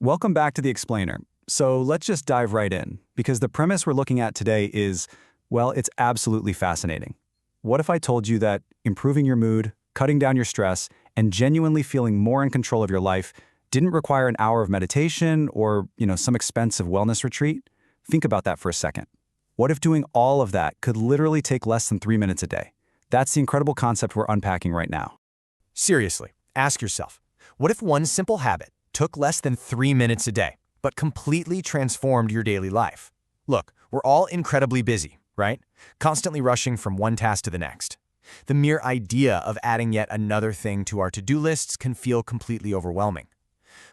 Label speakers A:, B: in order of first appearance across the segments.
A: Welcome back to The Explainer. So let's just dive right in, because the premise we're looking at today is, well, it's absolutely fascinating. What if I told you that improving your mood, cutting down your stress, and genuinely feeling more in control of your life didn't require an hour of meditation or, some expensive wellness retreat? Think about that for a second. What if doing all of that could literally take less than 3 minutes a day? That's the incredible concept we're unpacking right now.
B: Seriously, ask yourself, what if one simple habit took less than 3 minutes a day, but completely transformed your daily life? Look, we're all incredibly busy, right? Constantly rushing from one task to the next. The mere idea of adding yet another thing to our to-do lists can feel completely overwhelming.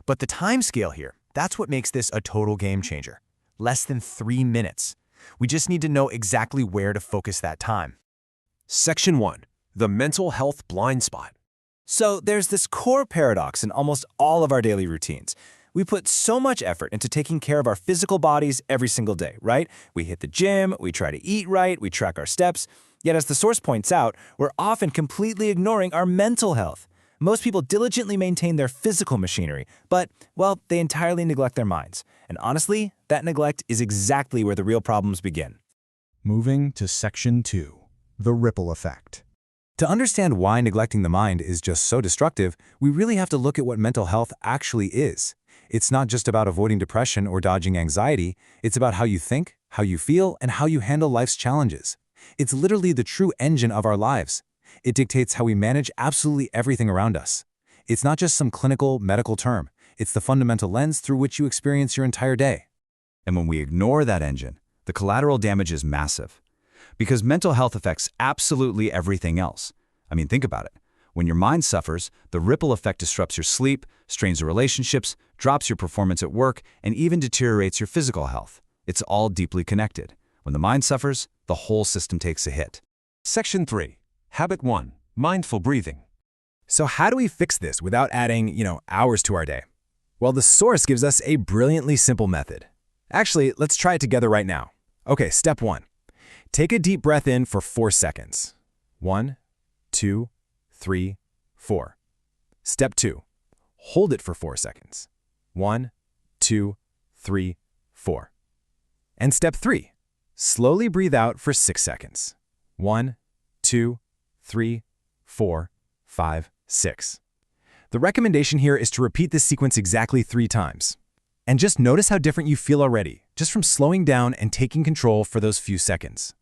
B: But the time scale here, that's what makes this a total game changer. Less than 3 minutes. We just need to know exactly where to focus that time.
C: Section 1. The mental health blind spot.
D: So there's this core paradox in almost all of our daily routines. We put so much effort into taking care of our physical bodies every single day, right? We hit the gym, we try to eat right, we track our steps. Yet as the source points out, we're often completely ignoring our mental health. Most people diligently maintain their physical machinery, but, well, they entirely neglect their minds. And honestly, that neglect is exactly where the real problems begin.
E: Moving to Section 2. The ripple effect.
A: To understand why neglecting the mind is just so destructive, we really have to look at what mental health actually is. It's not just about avoiding depression or dodging anxiety, it's about how you think, how you feel, and how you handle life's challenges. It's literally the true engine of our lives. It dictates how we manage absolutely everything around us. It's not just some clinical, medical term. It's the fundamental lens through which you experience your entire day. And when we ignore that engine, the collateral damage is massive. Because mental health affects absolutely everything else. I mean, think about it. When your mind suffers, the ripple effect disrupts your sleep, strains your relationships, drops your performance at work, and even deteriorates your physical health. It's all deeply connected. When the mind suffers, the whole system takes a hit.
C: Section 3. Habit 1. Mindful breathing.
D: So how do we fix this without adding, hours to our day? Well, the source gives us a brilliantly simple method. Actually, let's try it together right now. Okay, step 1. Take a deep breath in for 4 seconds. 1, 2, 3, 4. Step 2. Hold it for 4 seconds. 1, 2, 3, 4. And step 3. Slowly breathe out for 6 seconds. 1, 2, 3, 4, 5, 6. The recommendation here is to repeat this sequence exactly 3 times. And just notice how different you feel already, just from slowing down and taking control for those few seconds.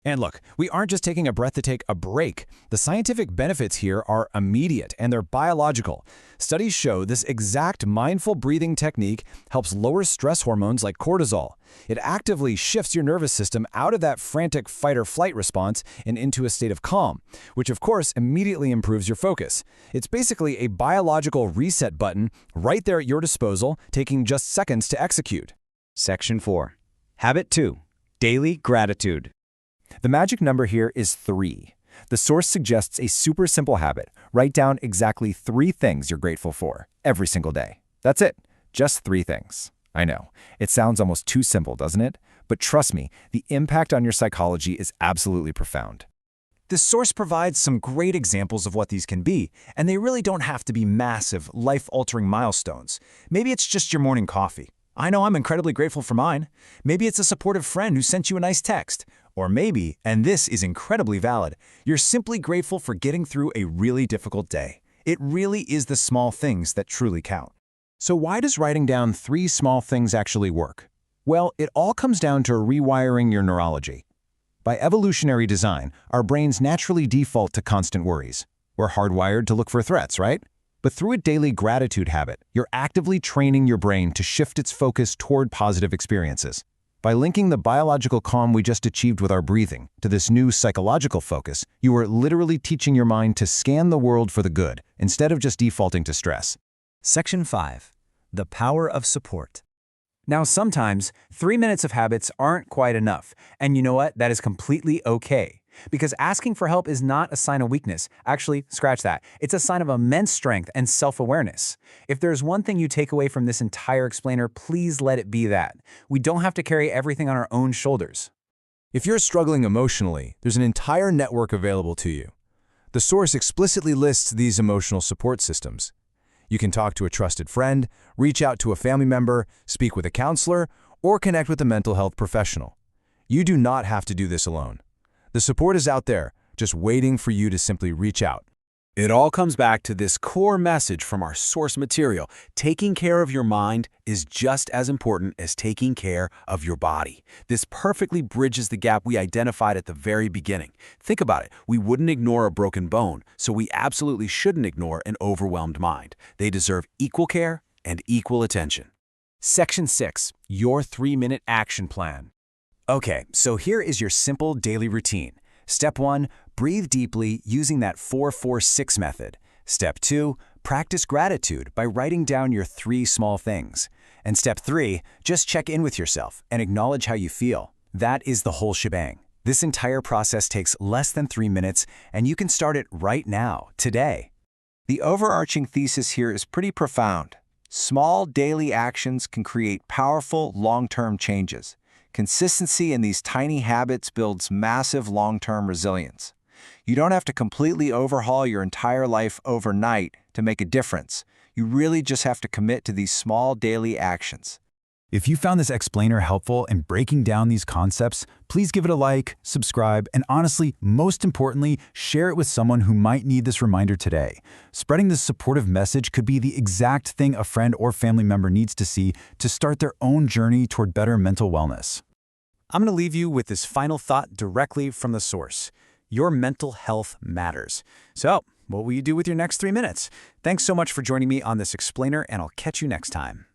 D: And look, we aren't just taking a breath to take a break. The scientific benefits here are immediate and they're biological. Studies show this exact mindful breathing technique helps lower stress hormones like cortisol. It actively shifts your nervous system out of that frantic fight-or-flight response and into a state of calm, which of course immediately improves your focus. It's basically a biological reset button right there at your disposal, taking just seconds to execute.
F: Section 4. Habit 2. Daily gratitude.
D: The magic number here is 3. The source suggests a super simple habit. Write down exactly 3 things you're grateful for every single day. That's it. Just 3 things. I know. It sounds almost too simple, doesn't it? But trust me, the impact on your psychology is absolutely profound. The source provides some great examples of what these can be, and they really don't have to be massive, life-altering milestones. Maybe it's just your morning coffee. I know I'm incredibly grateful for mine. Maybe it's a supportive friend who sent you a nice text. Or maybe, and this is incredibly valid, you're simply grateful for getting through a really difficult day. It really is the small things that truly count. So why does writing down 3 small things actually work? Well, it all comes down to rewiring your neurology. By evolutionary design, our brains naturally default to constant worries. We're hardwired to look for threats, right? But through a daily gratitude habit, you're actively training your brain to shift its focus toward positive experiences. By linking the biological calm we just achieved with our breathing to this new psychological focus, you are literally teaching your mind to scan the world for the good instead of just defaulting to stress.
F: Section 5. The power of support.
A: Now, sometimes 3 minutes of habits aren't quite enough. And you know what? That is completely okay. Because asking for help is not a sign of weakness. Actually, scratch that. It's a sign of immense strength and self-awareness. If there's one thing you take away from this entire explainer, please let it be that. We don't have to carry everything on our own shoulders.
D: If you're struggling emotionally, there's an entire network available to you. The source explicitly lists these emotional support systems.
A: You can talk to a trusted friend, reach out to a family member, speak with a counselor, or connect with a mental health professional. You do not have to do this alone. The support is out there, just waiting for you to simply reach out.
C: It all comes back to this core message from our source material. Taking care of your mind is just as important as taking care of your body. This perfectly bridges the gap we identified at the very beginning. Think about it. We wouldn't ignore a broken bone, so we absolutely shouldn't ignore an overwhelmed mind. They deserve equal care and equal attention.
B: Section 6. Your 3-minute action plan.
D: Okay, so here is your simple daily routine. Step 1, breathe deeply using that 4-4-6 method. Step 2, practice gratitude by writing down your 3 small things. And step 3, just check in with yourself and acknowledge how you feel. That is the whole shebang. This entire process takes less than 3 minutes, and you can start it right now, today. The overarching thesis here is pretty profound. Small daily actions can create powerful long-term changes. Consistency in these tiny habits builds massive long-term resilience. You don't have to completely overhaul your entire life overnight to make a difference. You really just have to commit to these small daily actions.
A: If you found this explainer helpful in breaking down these concepts, please give it a like, subscribe, and honestly, most importantly, share it with someone who might need this reminder today. Spreading this supportive message could be the exact thing a friend or family member needs to see to start their own journey toward better mental wellness.
B: I'm going to leave you with this final thought directly from the source. Your mental health matters. So, what will you do with your next 3 minutes? Thanks so much for joining me on this explainer, and I'll catch you next time.